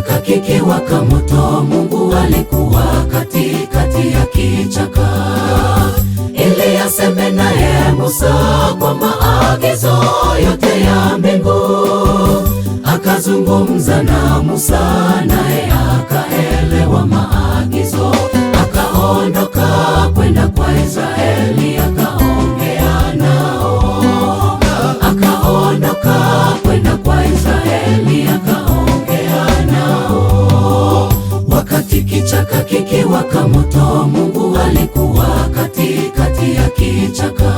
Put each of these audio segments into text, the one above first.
kichaka kikiwaka moto, Mungu alikuwa katikati ya kichaka, ili aseme naye Musa kwa maagizo yote ya mbingu. Akazungumza na Musa, naye akaelewa maagizo. Akaondoka kwenda kwa Israeli, akaongea nao. Akaondoka kwenda kwa Israeli, akaongea nao. Wakati kichaka kikiwaka moto, Mungu alikuwa katikati ya kichaka,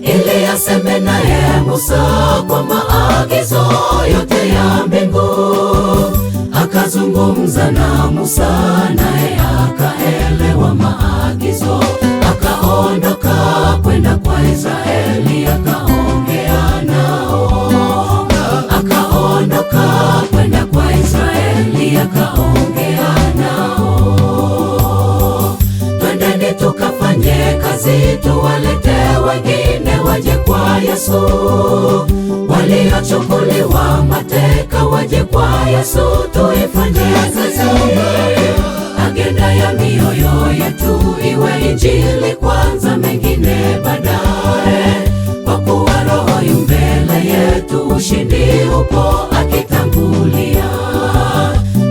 ili aseme naye Musa kwa maagizo yote ya mbingu. Akazungumza na Musa, naye akaelewa maagizo. Akaondoka kwenda kwa Israeli, akaongea nao. Akaondoka kwenda kwa Israeli, akaongea nao. Twendeni tukafanye kazi, tuwalete wengine waje kwa Yesu. Waliochukuliwa mateka waje kwa Yesu, tuifanye kazi. Agenda ya mioyo yetu iwe Injili kwanza, mengine baadaye. Kwa kuwa Roho yu mbele yetu, ushindi upo akitangulia.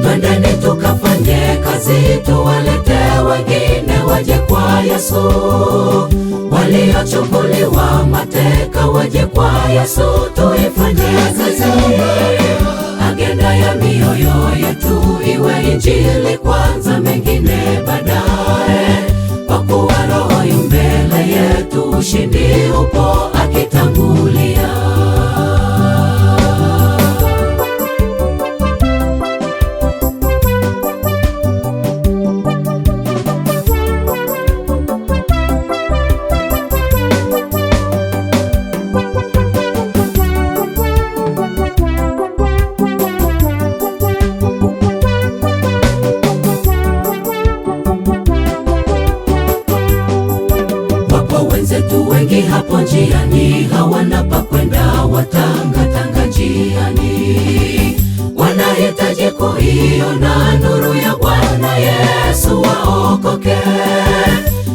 Twendeni tukafanye kazi, tuwalete wengine waje kwa Yesu. Waliochukuliwa mateka waje kwa Yesu, tuifanye kazi. Agenda ya mioyo yetu iwe Injili kwanza, mengine baadaye. Kwa kuwa Roho yu mbele yetu, ushindi upo akitangulia. Wenzetu wengi hapo njiani hawana pa kwenda, watangatanga njiani. Wanahitaji kuiona nuru ya Bwana Yesu, waokoke.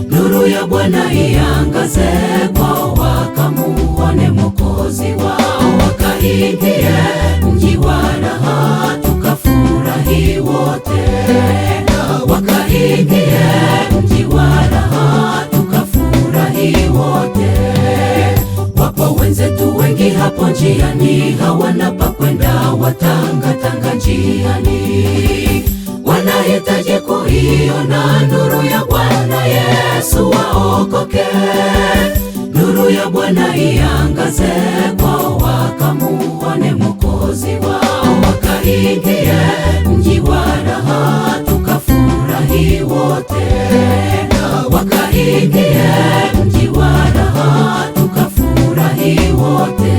Nuru ya Bwana iangaze kwao, wakamuone Mwokozi wao. Wakaingie mji wa raha, tukafurahi wote. Wakaingie mji wa raha, wote. Wapo wenzetu wengi hapo njiani hawana pa kwenda, watangatanga njiani. Wanahitaji kuiona nuru ya Bwana Yesu, waokoke. Nuru ya Bwana iangaze kwao, wakamuone Mwokozi wao. Wakaingie mji wa raha, tukafurahi wote. Wakaingie mji wa raha, tukafurahi wote.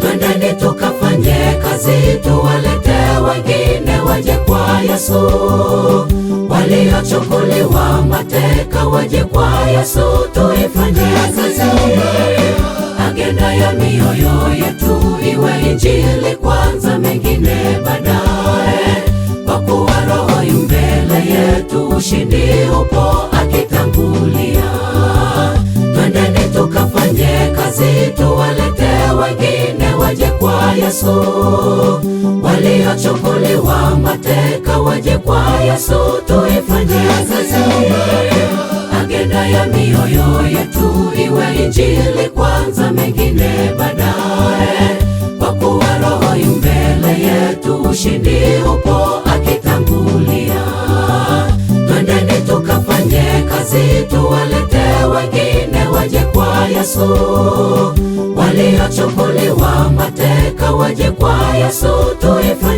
Twendeni tukafanye kazi, tuwalete wengine waje kwa Yesu. Waliochukuliwa mateka waje kwa Yesu, tuifanye kazi. Agenda ya mioyo yetu iwe Injili kwanza, mengine baadaye. Kwa kuwa Roho yu mbele yetu, ushindi upo akitangulia. Twendeni tukafanye kazi, tuwalete wengine waje kwa Yesu. Waliochukuliwa mateka waje kwa Yesu, tuifanye kazi. Agenda ya mioyo yetu iwe Injili kwanza, mengine baadaye. Kwa kuwa Roho yu mbele yetu, ushindi upo akitangulia. Twendeni tukafanye kazi, tuwalete wengine waje kwa Yesu. Waliochukuliwa mateka waje kwa Yesu, tuifanye